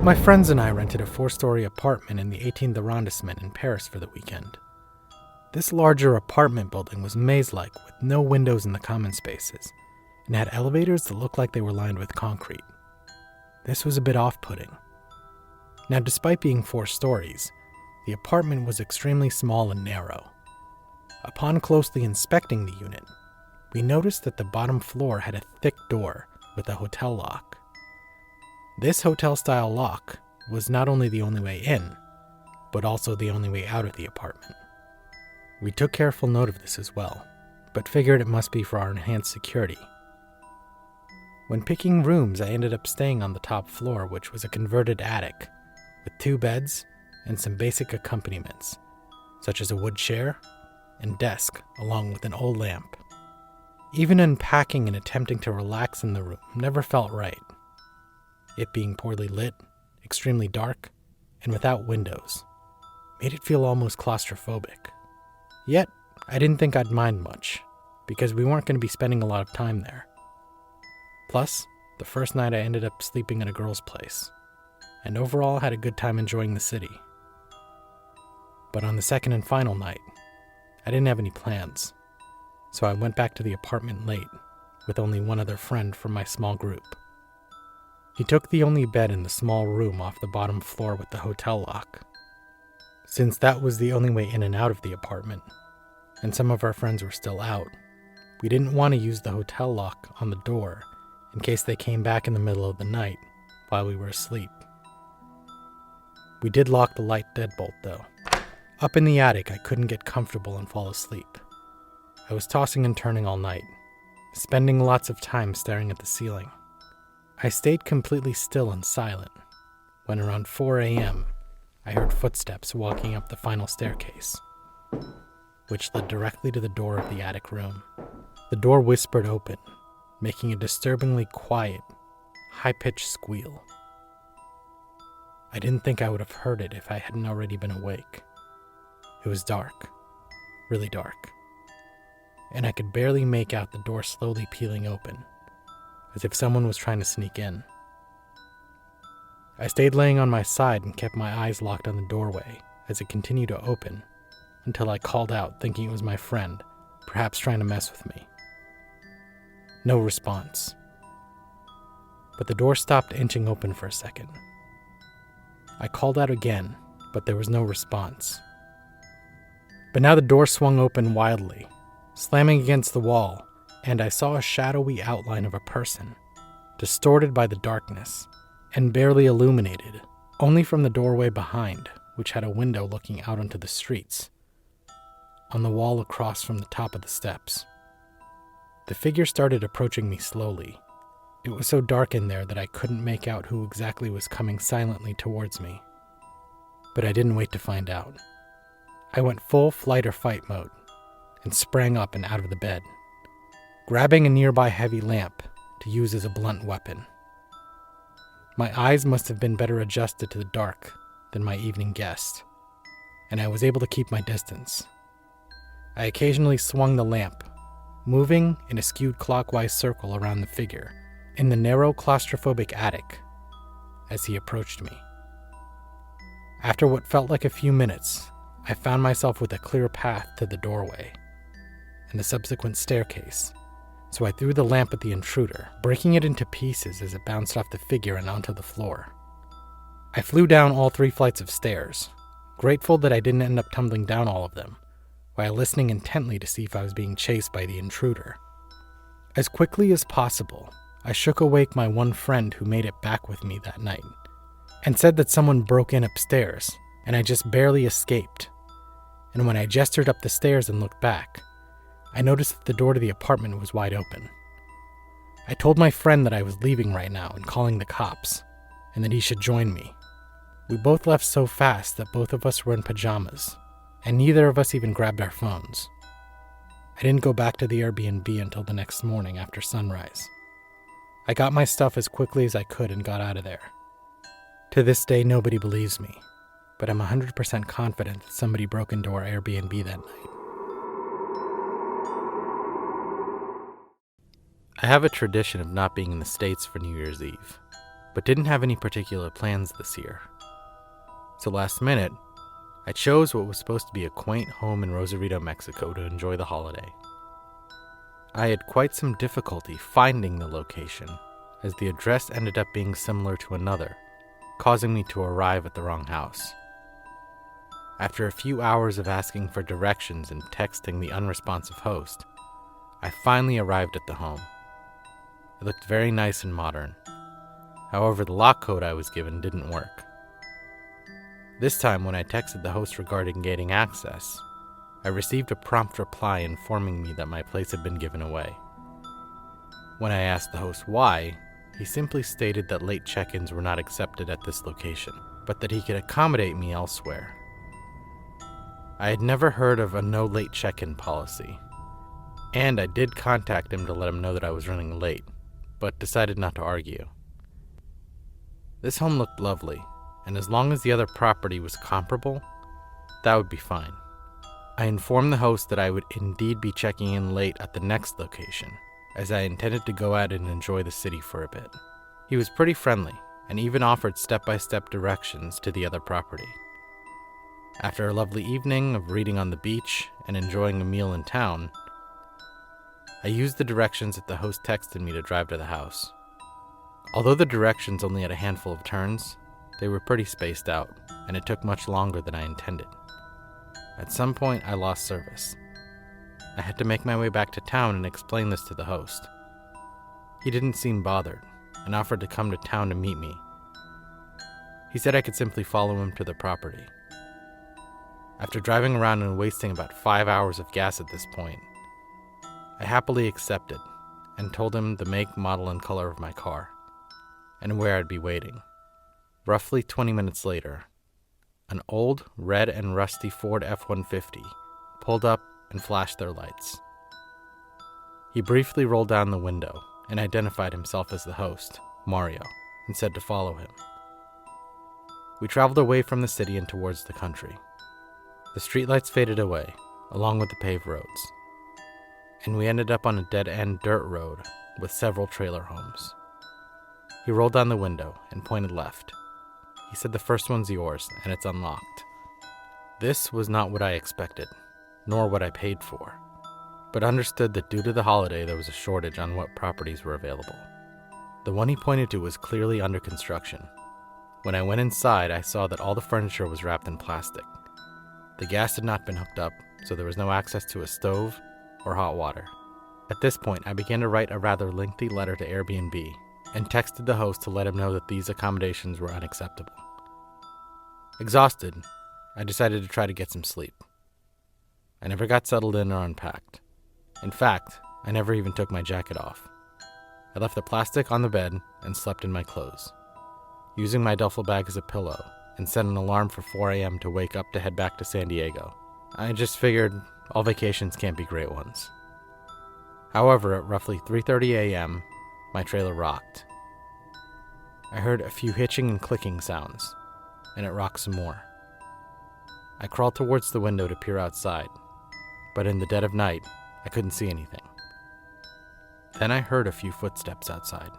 My friends and I rented a 4-story apartment in the 18th arrondissement in Paris for the weekend. This larger apartment building was maze-like with no windows in the common spaces and had elevators that looked like they were lined with concrete. This was a bit off-putting. Now, despite being 4 stories, the apartment was extremely small and narrow. Upon closely inspecting the unit, we noticed that the bottom floor had a thick door with a hotel lock. This hotel-style lock was not only the only way in, but also the only way out of the apartment. We took careful note of this as well, but figured it must be for our enhanced security. When picking rooms, I ended up staying on the top floor, which was a converted attic, with 2 beds and some basic accompaniments, such as a wood chair and desk, along with an old lamp. Even unpacking and attempting to relax in the room never felt right. It being poorly lit, extremely dark, and without windows, made it feel almost claustrophobic. Yet, I didn't think I'd mind much, because we weren't going to be spending a lot of time there. Plus, the first night I ended up sleeping at a girl's place, and overall had a good time enjoying the city. But on the second and final night, I didn't have any plans, so I went back to the apartment late, with only one other friend from my small group. He took the only bed in the small room off the bottom floor with the hotel lock. Since that was the only way in and out of the apartment, and some of our friends were still out, we didn't want to use the hotel lock on the door in case they came back in the middle of the night while we were asleep. We did lock the light deadbolt though. Up in the attic, I couldn't get comfortable and fall asleep. I was tossing and turning all night, spending lots of time staring at the ceiling. I stayed completely still and silent when around 4 a.m. I heard footsteps walking up the final staircase, which led directly to the door of the attic room. The door whispered open, making a disturbingly quiet, high-pitched squeal. I didn't think I would have heard it if I hadn't already been awake. It was dark, really dark, and I could barely make out the door slowly peeling open, as if someone was trying to sneak in. I stayed laying on my side and kept my eyes locked on the doorway as it continued to open until I called out thinking it was my friend, perhaps trying to mess with me. No response. But the door stopped inching open for a second. I called out again, but there was no response. But now the door swung open wildly, slamming against the wall, and I saw a shadowy outline of a person, distorted by the darkness, and barely illuminated, only from the doorway behind, which had a window looking out onto the streets, on the wall across from the top of the steps. The figure started approaching me slowly. It was so dark in there that I couldn't make out who exactly was coming silently towards me. But I didn't wait to find out. I went full flight or fight mode, and sprang up and out of the bed, grabbing a nearby heavy lamp to use as a blunt weapon. My eyes must have been better adjusted to the dark than my evening guest, and I was able to keep my distance. I occasionally swung the lamp, moving in a skewed clockwise circle around the figure in the narrow claustrophobic attic as he approached me. After what felt like a few minutes, I found myself with a clear path to the doorway and the subsequent staircase, so I threw the lamp at the intruder, breaking it into pieces as it bounced off the figure and onto the floor. I flew down all 3 flights of stairs, grateful that I didn't end up tumbling down all of them, while listening intently to see if I was being chased by the intruder. As quickly as possible, I shook awake my one friend who made it back with me that night, and said that someone broke in upstairs, and I just barely escaped. And when I gestured up the stairs and looked back, I noticed that the door to the apartment was wide open. I told my friend that I was leaving right now and calling the cops, and that he should join me. We both left so fast that both of us were in pajamas, and neither of us even grabbed our phones. I didn't go back to the Airbnb until the next morning after sunrise. I got my stuff as quickly as I could and got out of there. To this day, nobody believes me, but I'm 100% confident that somebody broke into our Airbnb that night. I have a tradition of not being in the States for New Year's Eve. but didn't have any particular plans this year. So last minute, I chose what was supposed to be a quaint home in Rosarito, Mexico to enjoy the holiday. I had quite some difficulty finding the location, as the address ended up being similar to another, causing me to arrive at the wrong house. After a few hours of asking for directions and texting the unresponsive host, I finally arrived at the home. It looked very nice and modern. However, the lock code I was given didn't work. This time, when I texted the host regarding gaining access, I received a prompt reply informing me that my place had been given away. When I asked the host why, he simply stated that late check-ins were not accepted at this location, but that he could accommodate me elsewhere. I had never heard of a no late check-in policy, and I did contact him to let him know that I was running late, but decided not to argue. This home looked lovely, and as long as the other property was comparable, that would be fine. I informed the host that I would indeed be checking in late at the next location, as I intended to go out and enjoy the city for a bit. He was pretty friendly, and even offered step-by-step directions to the other property. After a lovely evening of reading on the beach and enjoying a meal in town, I used the directions that the host texted me to drive to the house. Although the directions only had a handful of turns, they were pretty spaced out, and it took much longer than I intended. At some point, I lost service. I had to make my way back to town and explain this to the host. He didn't seem bothered, and offered to come to town to meet me. He said I could simply follow him to the property. After driving around and wasting about 5 hours of gas at this point, I happily accepted and told him the make, model, and color of my car, and where I'd be waiting. Roughly 20 minutes later, an old, red and rusty Ford F-150 pulled up and flashed their lights. He briefly rolled down the window and identified himself as the host, Mario, and said to follow him. We traveled away from the city and towards the country. The streetlights faded away, along with the paved roads, and we ended up on a dead-end dirt road with several trailer homes. He rolled down the window and pointed left. He said the first one's yours, and it's unlocked. This was not what I expected, nor what I paid for, but understood that due to the holiday there was a shortage on what properties were available. The one he pointed to was clearly under construction. When I went inside, I saw that all the furniture was wrapped in plastic. The gas had not been hooked up, so there was no access to a stove or hot water. At this point, I began to write a rather lengthy letter to Airbnb and texted the host to let him know that these accommodations were unacceptable. Exhausted, I decided to try to get some sleep. I never got settled in or unpacked. In fact, I never even took my jacket off. I left the plastic on the bed and slept in my clothes, using my duffel bag as a pillow, and set an alarm for 4 a.m. to wake up to head back to San Diego. I just figured all vacations can't be great ones. However, at roughly 3:30 a.m., my trailer rocked. I heard a few hitching and clicking sounds, and it rocked some more. I crawled towards the window to peer outside, but in the dead of night, I couldn't see anything. Then I heard a few footsteps outside,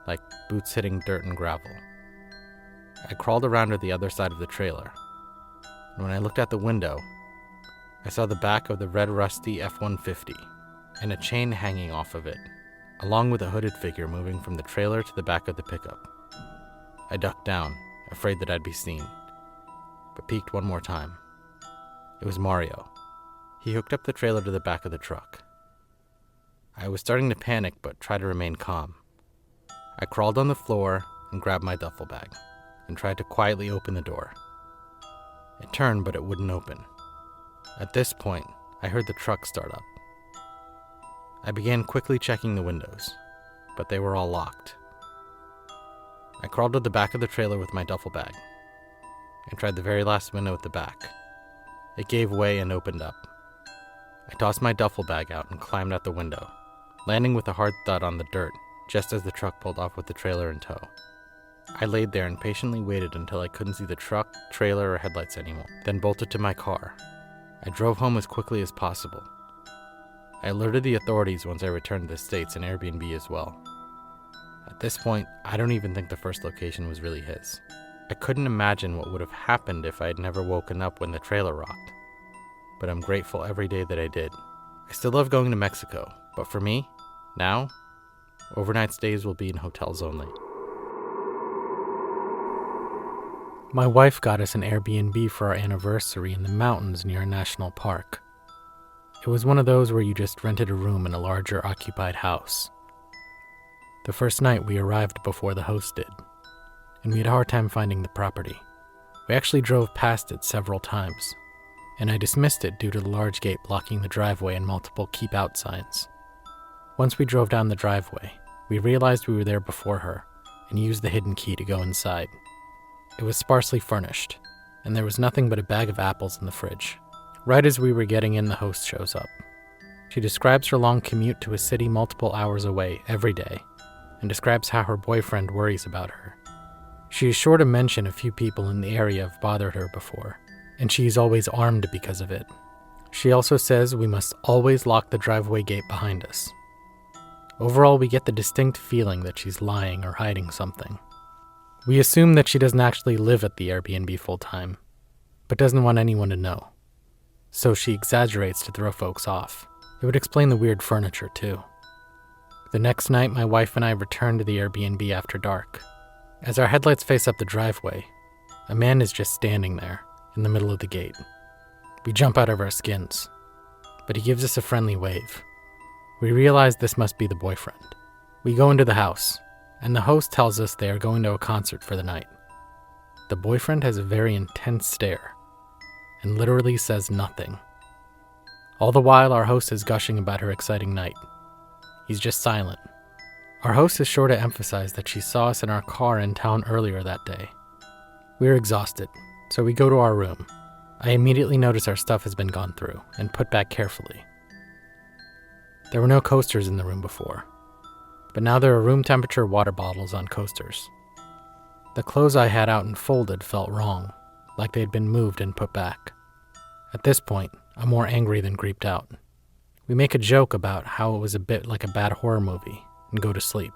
like boots hitting dirt and gravel. I crawled around to the other side of the trailer, and when I looked out the window, I saw the back of the red rusty F-150 and a chain hanging off of it, along with a hooded figure moving from the trailer to the back of the pickup. I ducked down, afraid that I'd be seen, but peeked one more time. It was Mario. He hooked up the trailer to the back of the truck. I was starting to panic, but tried to remain calm. I crawled on the floor and grabbed my duffel bag, and tried to quietly open the door. It turned, but it wouldn't open. At this point, I heard the truck start up. I began quickly checking the windows, but they were all locked. I crawled to the back of the trailer with my duffel bag, and tried the very last window at the back. It gave way and opened up. I tossed my duffel bag out and climbed out the window, landing with a hard thud on the dirt just as the truck pulled off with the trailer in tow. I laid there and patiently waited until I couldn't see the truck, trailer, or headlights anymore, then bolted to my car. I drove home as quickly as possible. I alerted the authorities once I returned to the States and Airbnb as well. At this point, I don't even think the first location was really his. I couldn't imagine what would have happened if I had never woken up when the trailer rocked. But I'm grateful every day that I did. I still love going to Mexico, but for me, now, overnight stays will be in hotels only. My wife got us an Airbnb for our anniversary in the mountains near a national park. It was one of those where you just rented a room in a larger occupied house. The first night we arrived before the host did, and we had a hard time finding the property. We actually drove past it several times, and I dismissed it due to the large gate blocking the driveway and multiple keep out signs. Once we drove down the driveway, we realized we were there before her and used the hidden key to go inside. It was sparsely furnished, and there was nothing but a bag of apples in the fridge. Right as we were getting in, the host shows up. She describes her long commute to a city multiple hours away every day, and describes how her boyfriend worries about her. She is sure to mention a few people in the area have bothered her before, and she is always armed because of it. She also says we must always lock the driveway gate behind us. Overall, we get the distinct feeling that she's lying or hiding something. We assume that she doesn't actually live at the Airbnb full-time, but doesn't want anyone to know. So she exaggerates to throw folks off. It would explain the weird furniture, too. The next night, my wife and I returned to the Airbnb after dark. As our headlights face up the driveway, a man is just standing there, in the middle of the gate. We jump out of our skins, but he gives us a friendly wave. We realize this must be the boyfriend. We go into the house, and the host tells us they are going to a concert for the night. The boyfriend has a very intense stare, and literally says nothing. All the while, our host is gushing about her exciting night. He's just silent. Our host is sure to emphasize that she saw us in our car in town earlier that day. We're exhausted, so we go to our room. I immediately notice our stuff has been gone through and put back carefully. There were no coasters in the room before, but now there are room temperature water bottles on coasters. The clothes I had out and folded felt wrong, like they had been moved and put back. At this point, I'm more angry than creeped out. We make a joke about how it was a bit like a bad horror movie and go to sleep.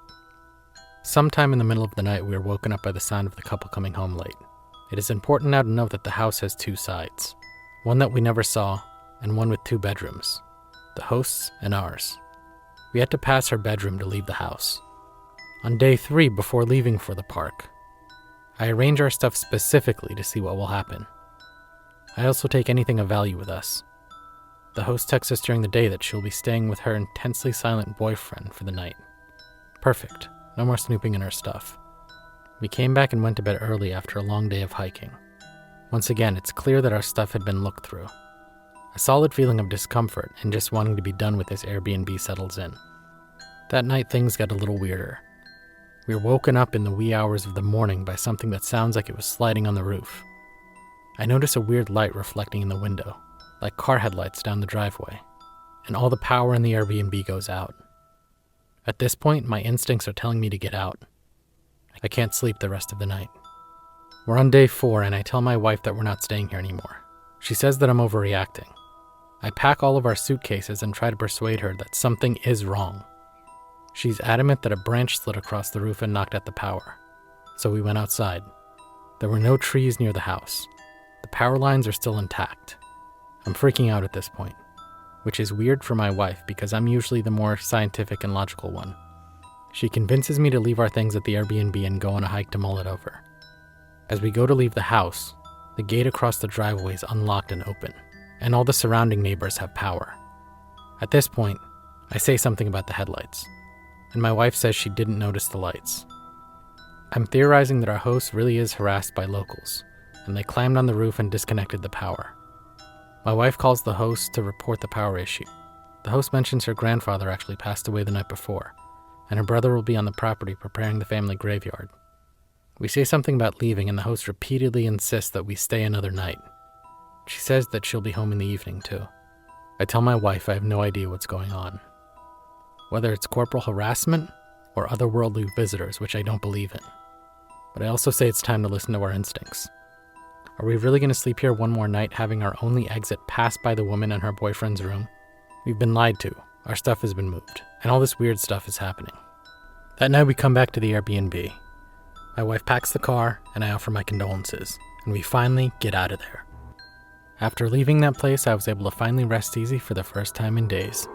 Sometime in the middle of the night, we are woken up by the sound of the couple coming home late. It is important now to note that the house has two sides, one that we never saw and one with two bedrooms, the host's and ours. We had to pass her bedroom to leave the house. On day 3, before leaving for the park, I arrange our stuff specifically to see what will happen. I also take anything of value with us. The host texts us during the day that she'll be staying with her intensely silent boyfriend for the night. Perfect. No more snooping in her stuff. We came back and went to bed early after a long day of hiking. Once again, it's clear that our stuff had been looked through. A solid feeling of discomfort and just wanting to be done with this Airbnb settles in. That night, things got a little weirder. We were woken up in the wee hours of the morning by something that sounds like it was sliding on the roof. I notice a weird light reflecting in the window, like car headlights down the driveway, and all the power in the Airbnb goes out. At this point, my instincts are telling me to get out. I can't sleep the rest of the night. We're on day 4, and I tell my wife that we're not staying here anymore. She says that I'm overreacting. I pack all of our suitcases and try to persuade her that something is wrong. She's adamant that a branch slid across the roof and knocked out the power. So we went outside. There were no trees near the house. The power lines are still intact. I'm freaking out at this point, which is weird for my wife because I'm usually the more scientific and logical one. She convinces me to leave our things at the Airbnb and go on a hike to mull it over. As we go to leave the house, the gate across the driveway is unlocked and open, and all the surrounding neighbors have power. At this point, I say something about the headlights, and my wife says she didn't notice the lights. I'm theorizing that our host really is harassed by locals, and they climbed on the roof and disconnected the power. My wife calls the host to report the power issue. The host mentions her grandfather actually passed away the night before, and her brother will be on the property preparing the family graveyard. We say something about leaving, and the host repeatedly insists that we stay another night. She says that she'll be home in the evening, too. I tell my wife I have no idea what's going on. Whether it's corporal harassment or otherworldly visitors, which I don't believe in. But I also say it's time to listen to our instincts. Are we really going to sleep here one more night, having our only exit passed by the woman in her boyfriend's room? We've been lied to, our stuff has been moved, and all this weird stuff is happening. That night we come back to the Airbnb. My wife packs the car and I offer my condolences, and we finally get out of there. After leaving that place, I was able to finally rest easy for the first time in days.